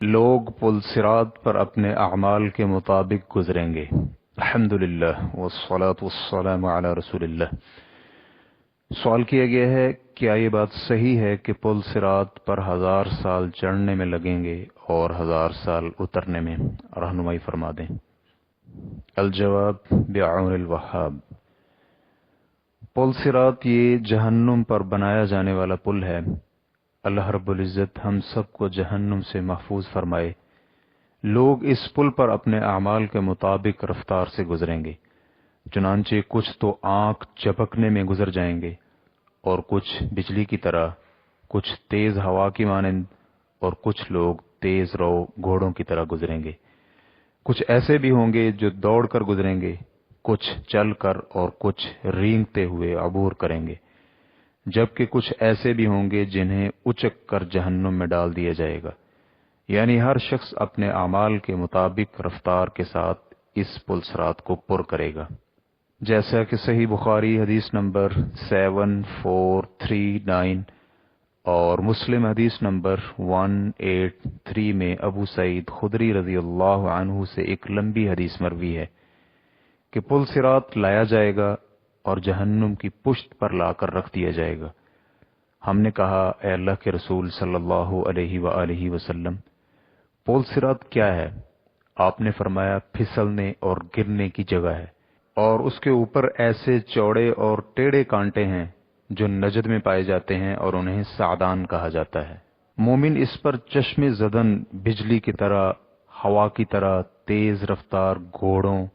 لوگ پل صراط پر اپنے اعمال کے مطابق گزریں گے۔ الحمدللہ والصلاة والسلام علی رسول اللہ۔ سوال کیا گیا ہے، کیا یہ بات صحیح ہے کہ پل صراط پر 1000 سال چڑھنے میں لگیں گے اور 1000 سال اترنے میں؟ رہنمائی فرما دیں۔ الجواب بعون الوہاب۔ پل صراط یہ جہنم پر بنایا جانے والا پل ہے۔ اللہ رب العزت ہم سب کو جہنم سے محفوظ فرمائے۔ لوگ اس پل پر اپنے اعمال کے مطابق رفتار سے گزریں گے، چنانچہ کچھ تو آنکھ جھپکنے میں گزر جائیں گے اور کچھ بجلی کی طرح، کچھ تیز ہوا کی مانند، اور کچھ لوگ تیز رو گھوڑوں کی طرح گزریں گے۔ کچھ ایسے بھی ہوں گے جو دوڑ کر گزریں گے، کچھ چل کر اور کچھ رینگتے ہوئے عبور کریں گے، جبکہ کچھ ایسے بھی ہوں گے جنہیں اچک کر جہنم میں ڈال دیا جائے گا۔ یعنی ہر شخص اپنے اعمال کے مطابق رفتار کے ساتھ اس پل صراط کو پر کرے گا، جیسا کہ صحیح بخاری حدیث نمبر 7439 اور مسلم حدیث نمبر 183 میں ابو سعید خدری رضی اللہ عنہ سے ایک لمبی حدیث مروی ہے کہ پل صراط لایا جائے گا اور جہنم کی پشت پر لا کر رکھ دیا جائے گا۔ ہم نے کہا، اے اللہ کے رسول صلی اللہ علیہ وآلہ وسلم، پل صراط کیا ہے؟ آپ نے فرمایا، پھسلنے اور گرنے کی جگہ ہے، اور اس کے اوپر ایسے چوڑے اور ٹیڑھے کانٹے ہیں جو نجد میں پائے جاتے ہیں اور انہیں سعدان کہا جاتا ہے۔ مومن اس پر چشم زدن بجلی کی طرح، ہوا کی طرح تیز رفتار گھوڑوں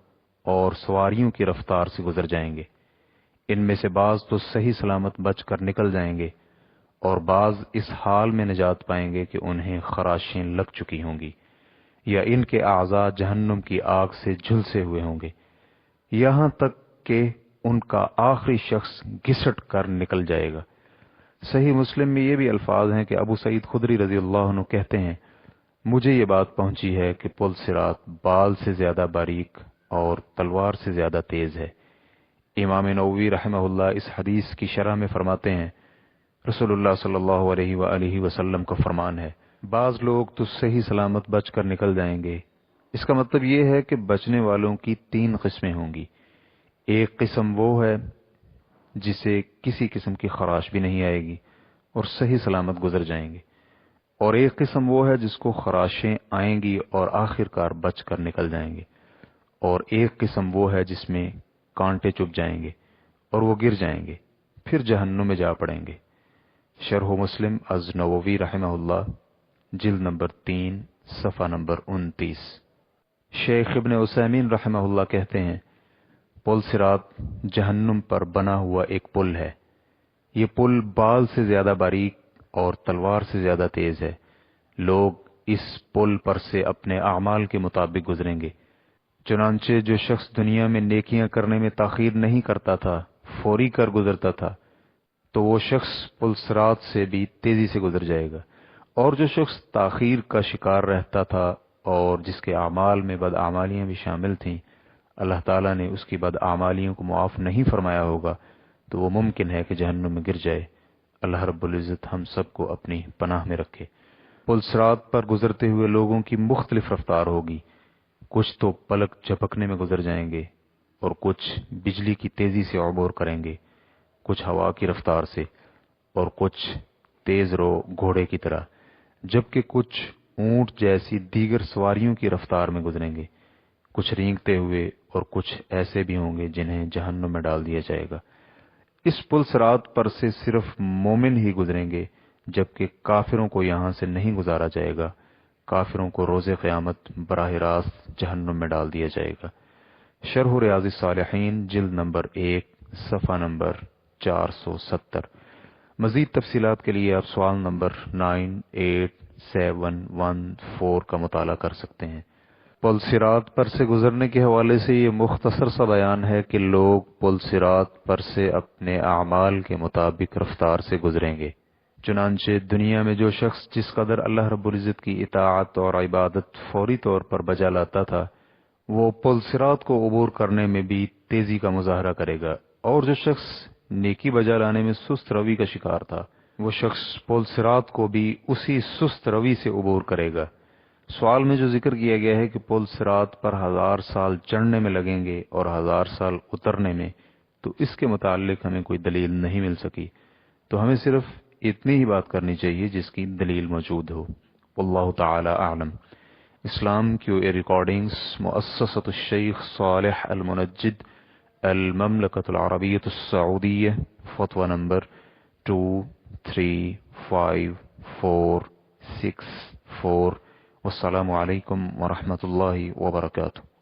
اور سواریوں کی رفتار سے گزر جائیں گے۔ ان میں سے بعض تو صحیح سلامت بچ کر نکل جائیں گے اور بعض اس حال میں نجات پائیں گے کہ انہیں خراشیں لگ چکی ہوں گی یا ان کے اعضاء جہنم کی آگ سے جھلسے ہوئے ہوں گے، یہاں تک کہ ان کا آخری شخص گھسٹ کر نکل جائے گا۔ صحیح مسلم میں یہ بھی الفاظ ہیں کہ ابو سعید خدری رضی اللہ عنہ کہتے ہیں، مجھے یہ بات پہنچی ہے کہ پل صراط بال سے زیادہ باریک اور تلوار سے زیادہ تیز ہے۔ امام نووی رحمہ اللہ اس حدیث کی شرح میں فرماتے ہیں، رسول اللہ صلی اللہ علیہ وآلہ وسلم کا فرمان ہے، بعض لوگ تو صحیح سلامت بچ کر نکل جائیں گے۔ اس کا مطلب یہ ہے کہ بچنے والوں کی 3 قسمیں ہوں گی۔ ایک قسم وہ ہے جسے کسی قسم کی خراش بھی نہیں آئے گی اور صحیح سلامت گزر جائیں گے، اور ایک قسم وہ ہے جس کو خراشیں آئیں گی اور آخر کار بچ کر نکل جائیں گے، اور ایک قسم وہ ہے جس میں کانٹے چبھ جائیں گے اور وہ گر جائیں گے، پھر جہنم میں جا پڑیں گے۔ شرح مسلم از نووی رحمہ اللہ، جلد نمبر 3، صفحہ نمبر 29۔ شیخ ابن عثیمین رحمہ اللہ کہتے ہیں، پل صراط جہنم پر بنا ہوا ایک پل ہے۔ یہ پل بال سے زیادہ باریک اور تلوار سے زیادہ تیز ہے۔ لوگ اس پل پر سے اپنے اعمال کے مطابق گزریں گے، چنانچہ جو شخص دنیا میں نیکیاں کرنے میں تاخیر نہیں کرتا تھا، فوری کر گزرتا تھا، تو وہ شخص پل صراط سے بھی تیزی سے گزر جائے گا، اور جو شخص تاخیر کا شکار رہتا تھا اور جس کے اعمال میں بدعمالیاں بھی شامل تھیں، اللہ تعالیٰ نے اس کی بدعمالیوں کو معاف نہیں فرمایا ہوگا، تو وہ ممکن ہے کہ جہنم میں گر جائے۔ اللہ رب العزت ہم سب کو اپنی پناہ میں رکھے۔ پل صراط پر گزرتے ہوئے لوگوں کی مختلف رفتار ہوگی، کچھ تو پلک جھپکنے میں گزر جائیں گے اور کچھ بجلی کی تیزی سے عبور کریں گے، کچھ ہوا کی رفتار سے اور کچھ تیز رو گھوڑے کی طرح، جبکہ کچھ اونٹ جیسی دیگر سواریوں کی رفتار میں گزریں گے، کچھ رینگتے ہوئے اور کچھ ایسے بھی ہوں گے جنہیں جہنم میں ڈال دیا جائے گا۔ اس پل صراط پر سے صرف مومن ہی گزریں گے، جبکہ کافروں کو یہاں سے نہیں گزارا جائے گا۔ کافروں کو روز قیامت براہ راست جہنم میں ڈال دیا جائے گا۔ شرح ریاض الصالحین، جلد نمبر 1، صفحہ نمبر 470۔ مزید تفصیلات کے لیے آپ سوال نمبر 98714 کا مطالعہ کر سکتے ہیں۔ پل صراط پر سے گزرنے کے حوالے سے یہ مختصر سا بیان ہے کہ لوگ پل صراط پر سے اپنے اعمال کے مطابق رفتار سے گزریں گے، چنانچہ دنیا میں جو شخص جس قدر اللہ رب العزت کی اطاعت اور عبادت فوری طور پر بجا لاتا تھا، وہ پل صراط کو عبور کرنے میں بھی تیزی کا مظاہرہ کرے گا، اور جو شخص نیکی بجا لانے میں سست روی کا شکار تھا، وہ شخص پل صراط کو بھی اسی سست روی سے عبور کرے گا۔ سوال میں جو ذکر کیا گیا ہے کہ پل صراط پر 1000 سال چڑھنے میں لگیں گے اور 1000 سال اترنے میں، تو اس کے متعلق ہمیں کوئی دلیل نہیں مل سکی، تو ہمیں صرف اتنی ہی بات کرنی چاہیے جس کی دلیل موجود ہو۔ واللہ تعالی اعلم۔ اسلام کیو اے ریکارڈنگز، مؤسسۃ الشیخ صالح المنجد، المملکۃ العربیۃ السعودیہ، فتوی نمبر 235464۔ والسلام علیکم ورحمۃ اللہ وبرکاتہ۔